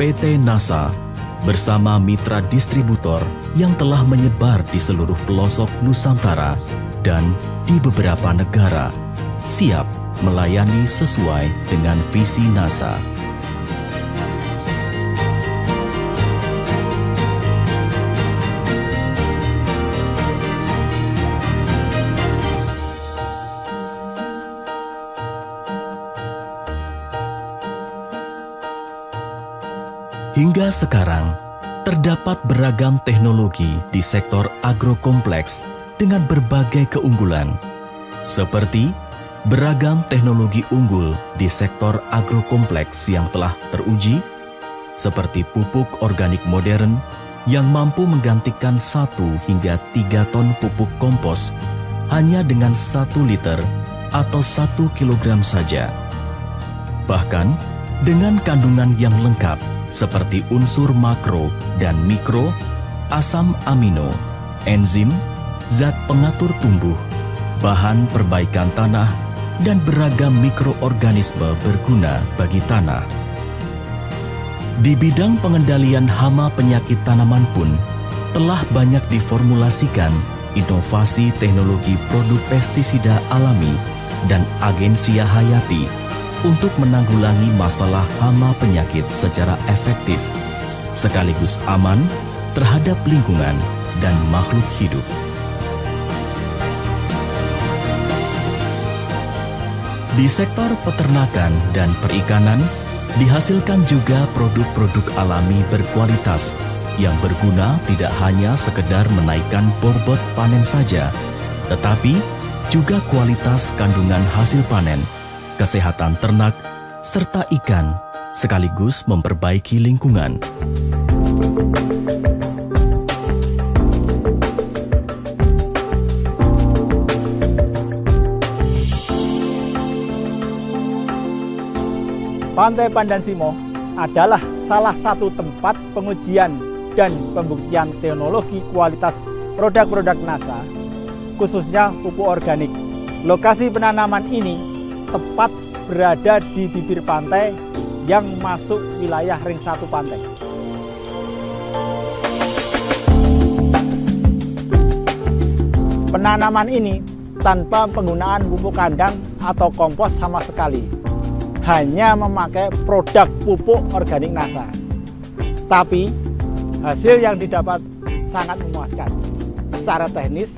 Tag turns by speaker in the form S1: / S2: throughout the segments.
S1: PT NASA bersama mitra distributor yang telah menyebar di seluruh pelosok Nusantara dan di beberapa negara, siap melayani sesuai dengan visi NASA. Hingga sekarang, terdapat beragam teknologi di sektor agrokompleks dengan berbagai keunggulan, seperti beragam teknologi unggul di sektor agrokompleks yang telah teruji, seperti pupuk organik modern yang mampu menggantikan 1 hingga 3 ton pupuk kompos hanya dengan 1 liter atau 1 kilogram saja. Bahkan, dengan kandungan yang lengkap, seperti unsur makro dan mikro, asam amino, enzim, zat pengatur tumbuh, bahan perbaikan tanah, dan beragam mikroorganisme berguna bagi tanah. Di bidang pengendalian hama penyakit tanaman pun telah banyak diformulasikan inovasi teknologi produk pestisida alami dan agensia hayati untuk menanggulangi masalah hama penyakit secara efektif, sekaligus aman terhadap lingkungan dan makhluk hidup. Di sektor peternakan dan perikanan, dihasilkan juga produk-produk alami berkualitas yang berguna tidak hanya sekedar menaikkan bobot panen saja, tetapi juga kualitas kandungan hasil panen, kesehatan ternak, serta ikan, sekaligus memperbaiki lingkungan.
S2: Pantai Pandan Simo adalah salah satu tempat pengujian dan pembuktian teknologi kualitas produk-produk NASA, khususnya pupuk organik. Lokasi penanaman ini tepat berada di bibir pantai yang masuk wilayah ring 1 pantai. Penanaman ini tanpa penggunaan pupuk kandang atau kompos sama sekali, hanya memakai produk pupuk organik NASA. Tapi hasil yang didapat sangat memuaskan. Secara teknis,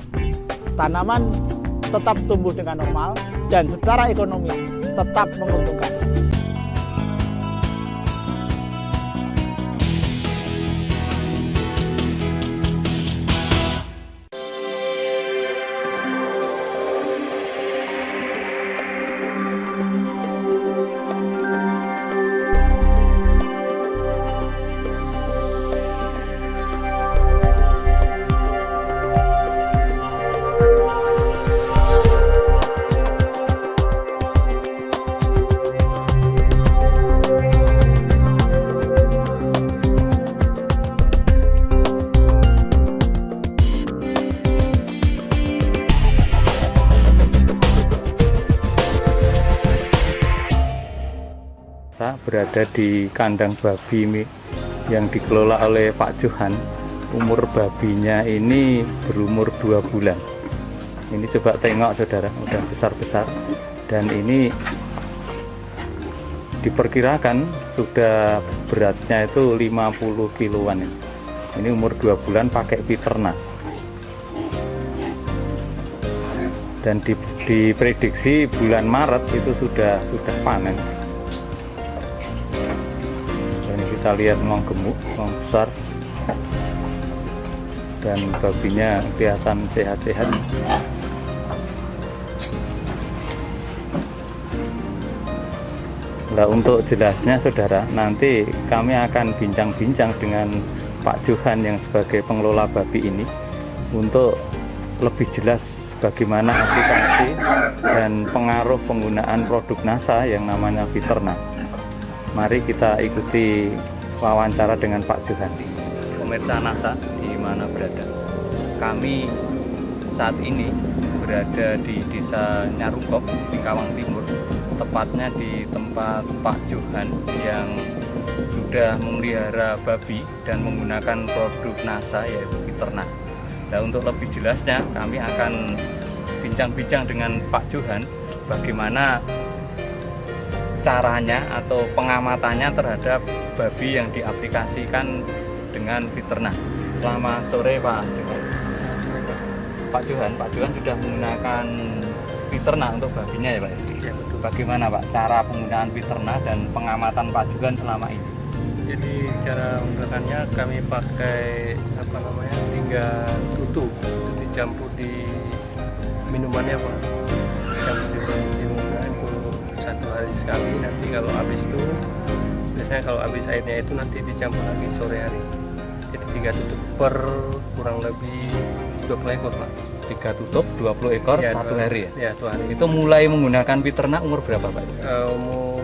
S2: tanaman tetap tumbuh dengan normal dan secara ekonomis tetap menguntungkan.
S3: Berada di kandang babi yang dikelola oleh Pak Johan. Umur babinya ini berumur 2 bulan. Ini coba tengok saudara, udah besar-besar, dan ini diperkirakan sudah beratnya itu 50 kiloan. Ini umur 2 bulan pakai peternak, dan diprediksi bulan Maret itu sudah panen. Kita lihat memang gemuk, memang besar, dan babinya kelihatan sehat-sehat. Nah, untuk jelasnya saudara, nanti kami akan bincang-bincang dengan Pak Johan yang sebagai pengelola babi ini untuk lebih jelas bagaimana aplikasi dan pengaruh penggunaan produk NASA yang namanya Viterna. Mari kita ikuti wawancara dengan Pak Johan. Pemirsa NASA di mana berada? Kami saat ini berada di Desa Nyarukop, Singkawang Timur, tepatnya di tempat Pak Johan yang sudah memelihara babi dan menggunakan produk NASA yaitu Fiterna. Nah, untuk lebih jelasnya kami akan bincang-bincang dengan Pak Johan bagaimana caranya atau pengamatannya terhadap babi yang diaplikasikan dengan Fiterna. Selamat sore Pak Johan. Pak Johan sudah menggunakan Fiterna untuk babinya ya Pak?
S4: Ya betul.
S3: Bagaimana Pak cara penggunaan Fiterna dan pengamatan Pak Johan selama ini?
S4: Jadi cara menggunakannya kami pakai tiga tutup dicampur di minumannya Pak. Campur di minuman itu 1 hari sekali. Nanti kalau habis itu biasanya kalau habis airnya itu nanti dicampur lagi sore hari. Jadi 3 tutup per kurang lebih 20 ekor Pak.
S3: 3 tutup 20 ekor
S4: Ya,
S3: 1 hari ya?
S4: Ya 1 hari.
S3: Itu mulai menggunakan Fiterna umur berapa Pak?
S4: Umur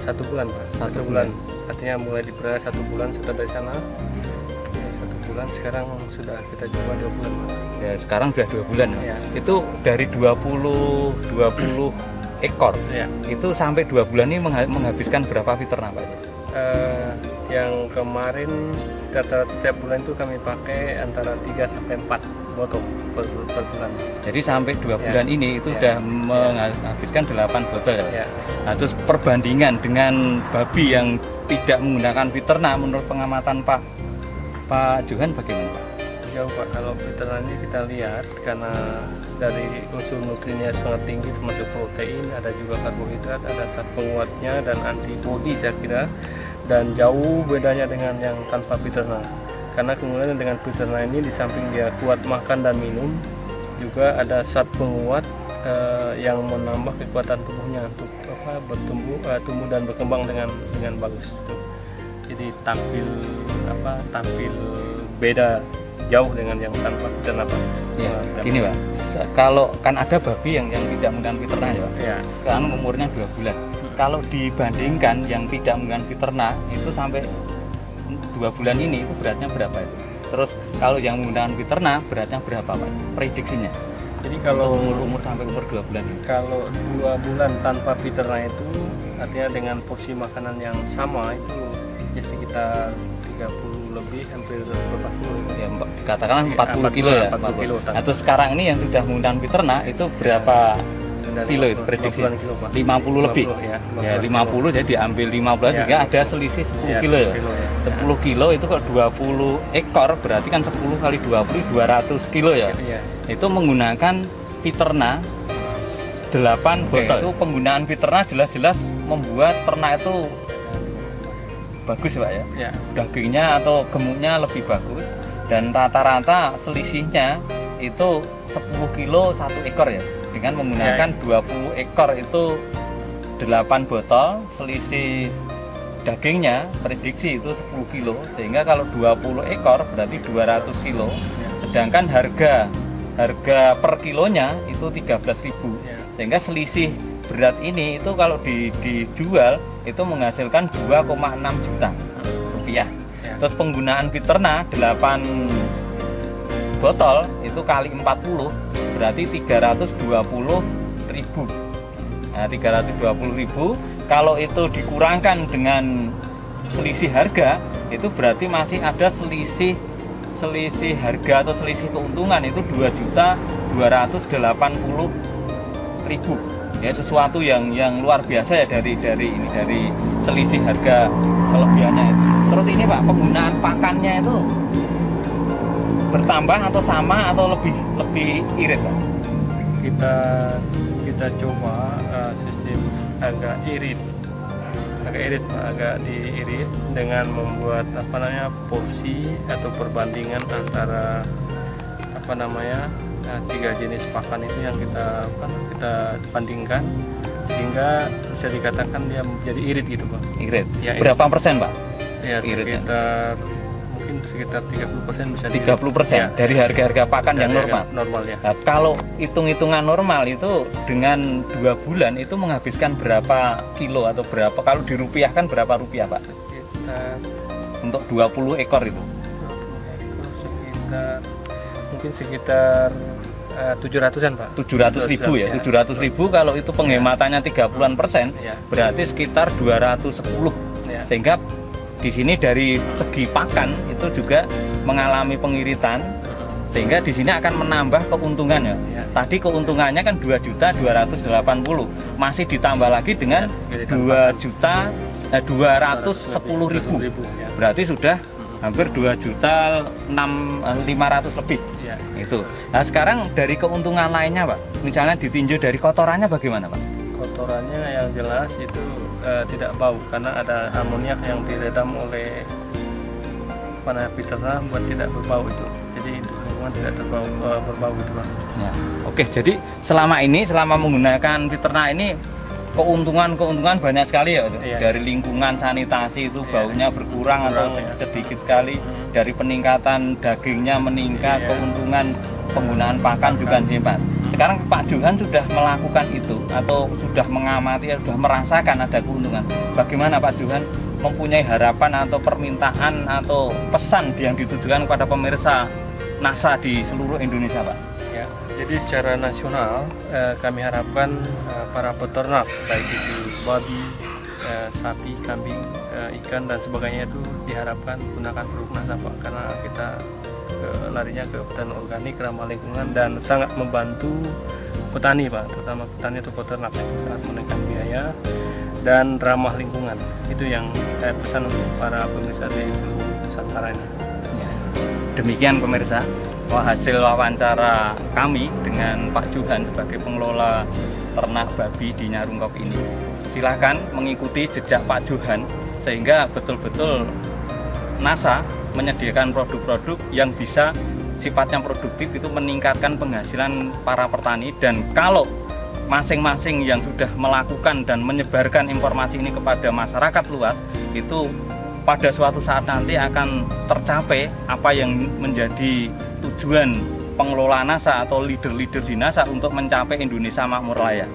S4: 1 bulan Pak.
S3: 1
S4: bulan. Artinya mulai dipelihara 1 bulan setelah dari sana. Ya, 1 bulan sekarang sudah kita coba 2 bulan Pak.
S3: Ya sekarang sudah 2 bulan
S4: Ya.
S3: Itu dari 20 ekor
S4: Ya.
S3: itu sampai 2 bulan ini menghabiskan berapa Fiterna Pak?
S4: Yang kemarin rata-rata tiap bulan itu kami pakai antara 3 sampai 4 botol per bulan.
S3: Jadi sampai 2
S4: Ya.
S3: bulan ini itu
S4: Ya.
S3: sudah menghabiskan 8 botol ya?
S4: Ya.
S3: Nah, terus perbandingan dengan babi yang tidak menggunakan Fiterna menurut pengamatan Pak Johan bagaimana Pak?
S4: Jauh Pak, kalau Fiterna ini kita lihat karena dari unsur nutrinya sangat tinggi termasuk protein, ada juga karbohidrat, ada zat penguatnya dan antibodi saya kira, dan jauh bedanya dengan yang tanpa Fiterna. Karena kemudian dengan Fiterna ini di samping dia kuat makan dan minum, juga ada zat penguat yang menambah kekuatan tubuhnya untuk tumbuh dan berkembang dengan bagus. Jadi tampil beda jauh dengan yang tanpa Fiterna Pak.
S3: Ya, gini Pak, kalau kan ada babi yang tidak menggunakan Fiterna ya Pak.
S4: Ya.
S3: Sekarang umurnya 2 bulan. Kalau dibandingkan yang tidak menggunakan Fiterna itu sampai 2 bulan ini itu beratnya berapa itu? Terus kalau yang menggunakan Fiterna beratnya berapa Pak? Prediksinya?
S4: Jadi kalau
S3: umur sampai umur 2 bulan ini.
S4: Kalau 2 bulan tanpa Fiterna itu artinya dengan porsi makanan yang sama itu ya sekitar 30 lebih hampir 40
S3: Ya, katakanlah 40 kilo ya.
S4: 40 kilo.
S3: Atau sekarang ini yang sudah menggunakan Fiterna itu berapa kilo itu prediksi? 50 lebih. Ya, 50 jadi diambil 15 juga ada selisih 10 kilo ya. 10 kilo itu kalau 20 ekor berarti kan 10 kali 20 200 kilo ya. Itu menggunakan Fiterna 8 botol. Itu penggunaan Fiterna jelas-jelas membuat ternak itu bagus Pak ya. Dagingnya atau gemuknya lebih bagus dan rata-rata selisihnya itu 10 kilo 1 ekor ya. Dengan menggunakan 20 ekor itu 8 botol, selisih dagingnya prediksi itu 10 kilo, sehingga kalau 20 ekor berarti 200 kilo, sedangkan harga per kilonya itu 13.000, sehingga selisih berat ini itu kalau dijual itu menghasilkan 2,6 juta rupiah. Terus penggunaan Fiterna 8 botol itu kali 40 berarti 320.000. Nah, 320.000 kalau itu dikurangkan dengan selisih harga itu berarti masih ada selisih harga atau selisih keuntungan itu 2.280.000. Ya, sesuatu yang luar biasa ya dari selisih harga kelebihannya itu. Terus ini Pak, penggunaan pakannya itu bertambah atau sama atau lebih irit Pak?
S4: Kita coba sistem agak irit Pak, agak diirit dengan membuat porsi atau perbandingan antara 3 jenis pakan itu yang kita bandingkan sehingga bisa dikatakan dia menjadi irit gitu Pak.
S3: Irit.
S4: Ya,
S3: berapa persen Pak?
S4: Ya sekitar 30% bisa
S3: 30% ya, dari harga-harga pakan yang normal.
S4: Ya.
S3: Nah, kalau hitung-hitungan normal itu dengan 2 bulan itu menghabiskan berapa kilo atau berapa, kalau dirupiahkan berapa rupiah Pak? Untuk 20 ekor itu.
S4: 20 ekor sekitar 700-an Pak.
S3: 700.000 ya. 700.000 kalau itu penghematannya 30% berarti sekitar 210 Sehingga di sini dari segi pakan itu juga mengalami pengiritan, sehingga di sini akan menambah keuntungan ya. Tadi keuntungannya kan 2.280.000, masih ditambah lagi dengan 2.210.000. Berarti sudah hampir 2.500.000 lebih. Itu. Nah, sekarang dari keuntungan lainnya, Pak. Misalnya ditinjau dari kotorannya bagaimana, Pak?
S4: Kotorannya yang jelas itu tidak bau karena ada amoniak yang diredam oleh peternak buat tidak berbau itu. Jadi lingkungan tidak berbau itu, Pak.
S3: Ya. Oke, jadi selama menggunakan peternak ini keuntungan banyak sekali ya. Dari lingkungan sanitasi itu baunya berkurang atau sedikit sekali. Dari peningkatan dagingnya meningkat, keuntungan penggunaan pakan juga hebat. Sekarang Pak Johan sudah melakukan itu atau sudah mengamati, sudah merasakan ada keuntungan. Bagaimana Pak Johan mempunyai harapan atau permintaan atau pesan yang ditujukan kepada pemirsa NASA di seluruh Indonesia, Pak?
S4: Ya, jadi secara nasional kami harapkan para peternak baik itu babi, sapi, kambing, ikan dan sebagainya itu diharapkan gunakan produk NASA, Pak, karena kita larinya ke pertanian organik, ramah lingkungan dan sangat membantu petani, Pak, terutama petani atau peternak, sangat menekan biaya dan ramah lingkungan. Itu yang saya pesan untuk para pemirsa di seluruh Nusantara ini.
S3: Demikian pemirsa, hasil wawancara kami dengan Pak Johan sebagai pengelola ternak babi di Nyarungkop ini. Silahkan mengikuti jejak Pak Johan sehingga betul-betul NASA menyediakan produk-produk yang bisa sifatnya produktif, itu meningkatkan penghasilan para petani. Dan kalau masing-masing yang sudah melakukan dan menyebarkan informasi ini kepada masyarakat luas, itu pada suatu saat nanti akan tercapai apa yang menjadi tujuan pengelola NASA atau leader-leader di NASA untuk mencapai Indonesia makmur layak.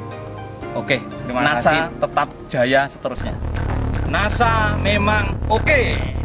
S3: Oke, terima kasih. NASA tetap jaya seterusnya. NASA memang oke.